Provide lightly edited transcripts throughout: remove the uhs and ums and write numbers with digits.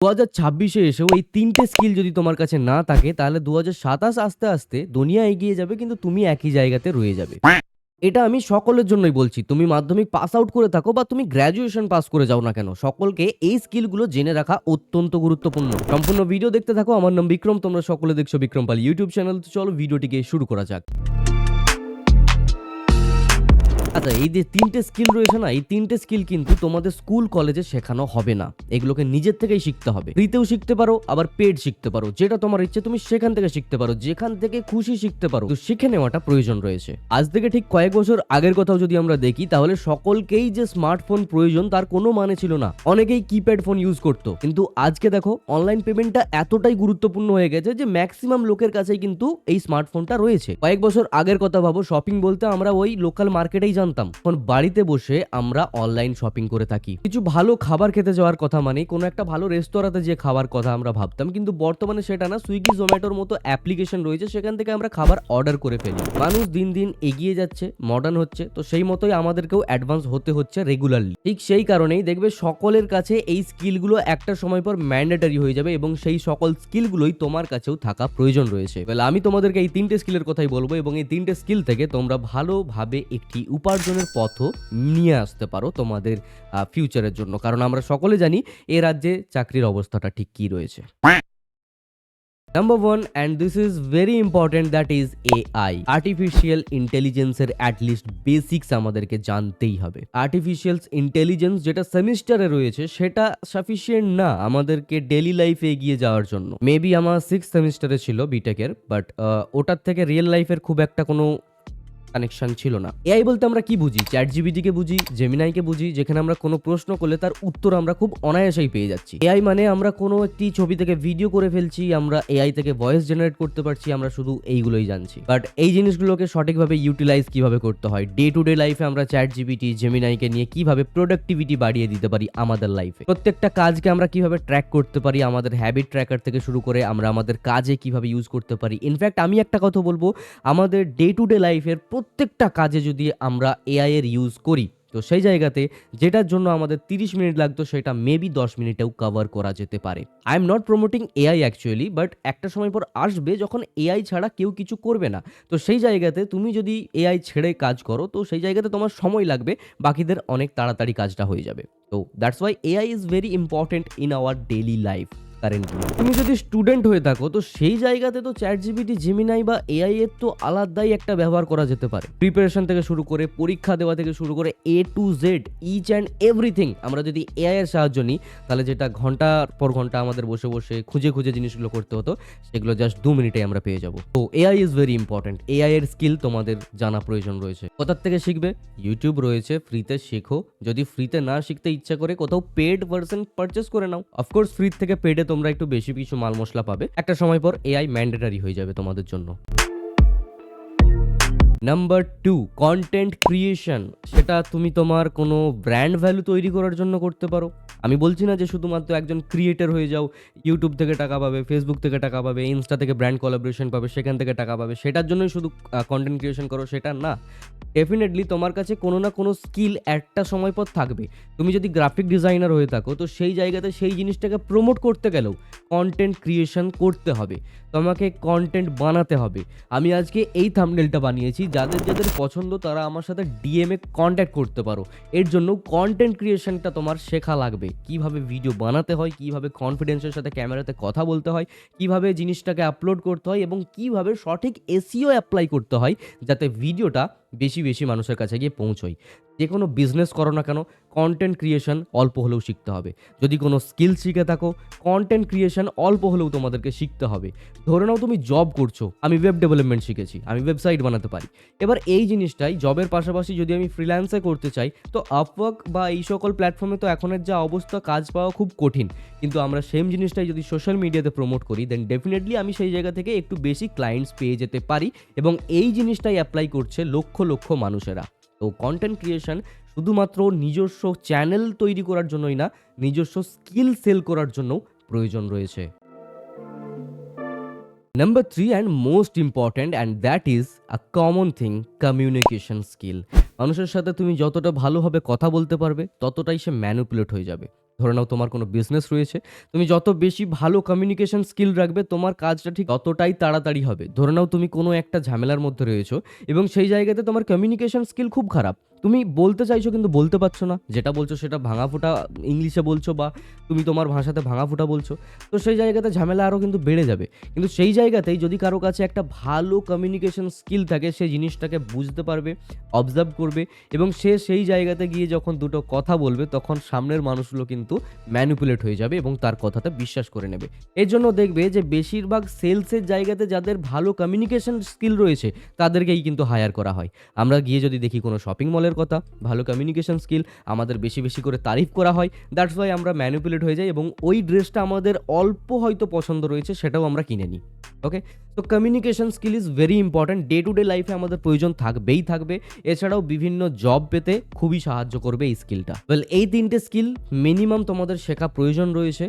2026-এ এসেও এই ৩ টে স্কিল যদি তোমার কাছে না থাকে তাহলে 2027 আস্তে, আস্তে দুনিয়া এগিয়ে যাবে কিন্তু তুমি একই জায়গাতে রয়ে যাবে। এটা আমি সকলের জন্যই বলছি। তুমি মাধ্যমিক পাস আউট করে থাকো বা তুমি গ্র্যাজুয়েশন পাস করে যাও না কেন, সকলকে এই স্কিলগুলো জেনে রাখা অত্যন্ত গুরুত্বপূর্ণ। সম্পূর্ণ ভিডিও দেখতে থাকো। আমার নাম বিক্রম, তোমরা সকলে দেখছো বিক্রম পাল ইউটিউব চ্যানেল। তো চলো ভিডিওটিকে শুরু করা যাক। আচ্ছা, এই যে ৩ টে স্কিল রয়েছে না, এই ৩ টে স্কিল কিন্তু তোমাদের স্কুল কলেজে শেখানো হবে না। এগুলোকে নিজের থেকেই শিখতে হবে। ফ্রিতেও শিখতে পারো, আবার পেড শিখতে পারো। যেটা তোমার ইচ্ছে তুমি সেখান থেকে শিখতে পারো, যেখান থেকে খুশি শিখতে পারো। তো শিখে নেওয়াটা প্রয়োজন রয়েছে। আজ থেকে ঠিক কয়েক বছর আগের কথাও যদি আমরা দেখি তাহলে সকলকেই যে স্মার্টফোন প্রয়োজন তার কোনো মানে ছিল না। অনেকেই কিপ্যাড ফোন ইউজ করতো, কিন্তু আজকে দেখো অনলাইন পেমেন্টটা এতটাই গুরুত্বপূর্ণ হয়ে গেছে যে ম্যাক্সিমাম লোকের কাছেই কিন্তু এই স্মার্টফোনটা রয়েছে। কয়েক বছর আগের কথা ভাবো, শপিং বলতে আমরা ওই লোকাল মার্কেটেই জানতাম। এখন বাড়িতে বসে আমরা অনলাইন শপিং করে থাকি। কিছু ভালো খাবার খেতে যাওয়ার কথা মানে কোনো একটা ভালো রেস্তোরাঁতে যে খাবার কথা আমরা ভাবতাম, কিন্তু বর্তমানে সেটা না। সুইগি জোম্যাটোর মতো অ্যাপ্লিকেশন রয়েছে, সেখান থেকে আমরা খাবার অর্ডার করে ফেলি। মানুষ দিন দিন এগিয়ে যাচ্ছে, মডার্ন হচ্ছে, তো সেই মতোই আমাদেরকেও অ্যাডভান্স হতে হচ্ছে রেগুলারলি। ঠিক সেই কারণেই দেখবে সকলের কাছে এই স্কিলগুলো একটা সময় পর ম্যান্ডেটরি হয়ে যাবে এবং সেই সকল স্কিলগুলোই তোমার কাছেও থাকা প্রয়োজন রয়েছে। আমি তোমাদেরকে এই 3টে স্কিলের কথাই বলবো এবং এই 3টে স্কিল থেকে তোমরা ভালোভাবে একটি উপার্জনের পথও নিয়ে আসতে পারো তোমাদের ফিউচারের জন্য। কারণ আমরা সকলে জানি এ রাজ্যে চাকরির অবস্থাটা ঠিক কি রয়েছে। Number 1, and this is very important, that is AI, artificial ইন্টেলিজেন্সের অ্যাটলিস্ট বেসিক্স আমাদেরকে জানতেই হবে। আর্টিফিশিয়াল ইন্টেলিজেন্স যেটা সেমিস্টারে রয়েছে সেটা সাফিসিয়েন্ট না আমাদেরকে ডেইলি লাইফে এগিয়ে যাওয়ার জন্য। মেবি আমার 6th সেমিস্টারে ছিল বিটেকের, বাট ওটার থেকে রিয়েল লাইফের খুব একটা কোনো কানেকশন ছিল না। এআই বলতে আমরা কি বুঝি? চ্যাটজিপিটি কে বুঝি, জেমিনাইকে বুঝি, যেখানে আমরা কোনো প্রশ্ন করলে তার উত্তর আমরা খুব অনায়াসেই পেয়ে যাচ্ছি। এআই মানে আমরা কোনো একটি ছবি থেকে ভিডিও করে ফেলছি, আমরা এআই থেকে ভয়েস জেনারেট করতে পারছি, আমরা শুধু এইগুলোই জানছি। বাট এই জিনিসগুলোকে সঠিকভাবে ইউটিলাইজ কিভাবে করতে হয়, ডে টু ডে লাইফে আমরা চ্যাটজিপিটি, জেমিনাইকে নিয়ে কিভাবে প্রোডাক্টিভিটি বাড়িয়ে দিতে পারি আমাদের লাইফে, প্রত্যেকটা কাজকে আমরা কিভাবে ট্র্যাক করতে পারি, আমাদের হ্যাবিট ট্র্যাকার থেকে শুরু করে আমরা আমাদের কাজে কিভাবে ইউজ করতে পারি। ইনফ্যাক্ট আমি একটা কথা বলবো, আমাদের ডে টু ডে লাইফের প্রত্যেকটা কাজে যদি আমরা এআই এর ইউজ করি, তো সেই জায়গাতে যেটার জন্য আমাদের 30 মিনিট লাগতো সেটা মেবি 10 মিনিটেও কভার করা যেতে পারে। I am not promoting AI actually, but একটা সময় পর আসবে যখন এআই ছাড়া কেউ কিছু করবে না। তো সেই জায়গাতে তুমি যদি এআই ছেড়ে কাজ করো, তো সেই জায়গাতে তোমার সময় লাগবে, বাকিদের অনেক তাড়াতাড়ি কাজটা হয়ে যাবে। তো that's why AI is very important in our daily life currently. তুমি যদি স্টুডেন্ট হয়ে থাকো, তো সেই জায়গাতে তো চ্যাটজিপিটি, জেমিনাই বা এআই এর তো আলাদাই একটা ব্যবহার করা যেতে পারে। প্রিপারেশন থেকে শুরু করে, পরীক্ষা দেওয়া থেকে শুরু করে, A to Z each and everything আমরা যদি এআই এর সাহায্য নিই, তাহলে যেটা ঘন্টার পর ঘন্টা আমাদের বসে বসে খুঁজে খুঁজে জিনিসগুলো করতে হতো, সেগুলো জাস্ট 2 মিনিটে আমরা পেয়ে যাবো। তো AI is very important. AI এর স্কিল তোমাদের জানা প্রয়োজন রয়েছে। কোথার থেকে শিখবে? ইউটিউব রয়েছে, ফ্রিতে শেখো। যদি ফ্রিতে না শিখতে ইচ্ছা করে, কোথাও পেড ভার্সন পারচেস করে নাও। অফকোর্স ফ্রি থেকে পেডে তোমরা একটু বেশি কিছু মাল মশলা পাবে। একটা সময় পর এআই ম্যান্ডেটরি হয়ে যাবে তোমাদের জন্য। Number 2, content creation. সেটা তুমি তোমার কোনো ব্র্যান্ড ভ্যালু তৈরি করার জন্য করতে পারো। আমি বলছি না যে শুধুমাত্র একজন ক্রিয়েটর হয়ে যাও, ইউটিউব থেকে টাকা পাবে, ফেসবুক থেকে টাকা পাবে, ইনস্টা থেকে ব্র্যান্ড কোলাবোরেশন পাবে, সেখান থেকে টাকা পাবে, সেটার জন্যই শুধু কন্টেন্ট ক্রিয়েশন করো, সেটা না। ডেফিনেটলি তোমার কাছে কোনো না কোনো স্কিল একটা সময় পর থাকবে। তুমি যদি গ্রাফিক ডিজাইনার হয়ে থাকো, তো সেই জায়গাতে সেই জিনিসটাকে প্রমোট করতে গেলেও কন্টেন্ট ক্রিয়েশন করতে হবে, তোমাকে কন্টেন্ট বানাতে হবে। আমি আজকে এই থাম্বনেলটা বানিয়েছি, যাদের যাদের পছন্দ তারা আমার সাথে ডিএমএ কন্ট্যাক্ট করতে পারো। এর জন্য কন্টেন্ট ক্রিয়েশনটা তোমার শেখা লাগবে, কিভাবে ভিডিও বানাতে হয়, কিভাবে কনফিডেন্সের সাথে ক্যামেরাতে কথা বলতে হয়, কিভাবে জিনিসটাকে আপলোড করতে হয় এবং কিভাবে সঠিক এসইও অ্যাপ্লাই করতে হয় যাতে ভিডিওটা বেশি বেশি মানুষের কাছে গিয়ে পৌঁছয়। যে কোনো বিজনেস করো না কেন, কন্টেন্ট ক্রিয়েশন অল্প হলেও শিখতে হবে। যদি কোনো স্কিল শিখে থাকো, কন্টেন্ট ক্রিয়েশন অল্প হলেও তোমাদেরকে শিখতে হবে। ধরে নাও তুমি জব করছো, আমি ওয়েব ডেভেলপমেন্ট শিখেছি, আমি ওয়েবসাইট বানাতে পারি। এবার এই জিনিসটাই জবের পাশাপাশি যদি আমি ফ্রিল্যান্সে করতে চাই, তো আপওয়ার্ক বা এই সকল প্ল্যাটফর্মে তো এখনের যা অবস্থা, কাজ পাওয়া খুব কঠিন। কিন্তু আমরা সেম জিনিসটাই যদি সোশ্যাল মিডিয়াতে প্রমোট করি, দেন ডেফিনেটলি আমি সেই জায়গা থেকে একটু বেশি ক্লায়েন্টস পেয়ে যেতে পারি এবং এই জিনিসটাই অ্যাপ্লাই করছে লক্ষ লক্ষ মানুষেরা। তো কন্টেন্ট ক্রিয়েশন শুধুমাত্র নিজস্ব চ্যানেল তৈরি করার জন্যই না, নিজস্ব স্কিল সেল করার জন্য প্রয়োজন রয়েছে। Number 3 and most important, and that is a common thing, communication skill. মানুষের সাথে তুমি যতটা ভালোভাবে কথা বলতে পারবে, ততটাই সে ম্যানিপুলেট হয়ে যাবে। ধরে নাও তোমার কোনো বিজনেস রয়েছে, তুমি যত বেশি ভালো কমিউনিকেশন স্কিল রাখবে তোমার কাজটা ঠিক ততটাই তাড়াতাড়ি হবে। ধরে নাও তুমি কোনো একটা ঝামেলার মধ্যে রয়েছো এবং সেই জায়গাতে তোমার কমিউনিকেশন স্কিল খুব খারাপ। তুমি বলতে চাইছো কিন্তু বলতে পারছো না। যেটা বলছো সেটা ভাঙাফোঁটা ইংলিশে বলছো বা তুমি তোমার ভাষাতে ভাঙাফোঁটা বলছো। তো সেই জায়গাতে ঝামেলা আরও কিন্তু বেড়ে যাবে। কিন্তু সেই জায়গাতেই যদি কারো কাছে একটা ভালো কমিউনিকেশন স্কিল থাকে, সে জিনিসটাকে বুঝতে পারবে, অবজার্ভ করবে এবং সে সেই জায়গাতে গিয়ে যখন দুটো কথা বলবে তখন সামনের মানুষগুলো কিন্তু ম্যানিপুলেট হয়ে যাবে এবং তার কথাটা বিশ্বাস করে নেবে। এর জন্য দেখবে যে বেশিরভাগ সেলসের জায়গাতে যাদের ভালো কমিউনিকেশন স্কিল রয়েছে তাদেরকেই কিন্তু হায়ার করা হয়। আমরা গিয়ে যদি দেখি কোনো শপিং মলের কথা, ভালো কমিউনিকেশন স্কিল, আমাদের বেশি বেশি করে তারিফ করা হয়, দ্যাটস ওয়াই আমরা ম্যানিপুলেট হয়ে যাই এবং ওই ড্রেসটা আমাদের অল্প হয়তো পছন্দ রয়েছে সেটাও আমরা কিনে নিই। ওকে, তো communication skill is very important. Day to day লাইফে আমাদের প্রয়োজন থাকবেই থাকবে। এছাড়াও বিভিন্ন জব পেতে খুবই সাহায্য করবে এই স্কিলটা। ওয়েল, এই তিনটে স্কিল মিনিমাম তোমাদের শেখা প্রয়োজন রয়েছে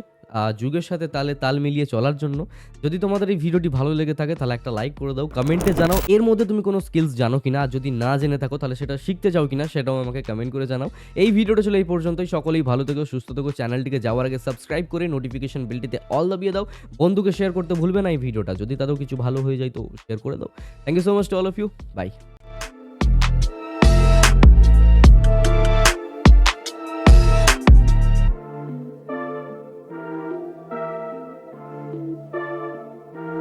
যুগের সাথে তালে তাল মিলিয়ে চলার জন্য। যদি তোমাদের এই ভিডিওটি ভালো লেগে থাকে তাহলে একটা লাইক করে দাও, কমেন্টে জানাও এর মধ্যে তুমি কোনো স্কিলস জানো কিনা, আর যদি না জেনে থাকো তাহলে সেটা শিখতে চাও কিনা সেটাও আমাকে কমেন্ট করে জানাও। এই ভিডিওটা ছিল এই পর্যন্তই। সকলেই ভালো থেকো, সুস্থ থেকো। চ্যানেলটিকে যাওয়ার আগে সাবস্ক্রাইব করে নোটিফিকেশন বেলটিতে অল দাবিয়ে দাও। বন্ধুকে শেয়ার করতে ভুলবে না এই ভিডিওটা। যদি তাদেরও কিছু ভালো হয়ে যায় তো শেয়ার করে দাও। Thank you so much to all of you. By.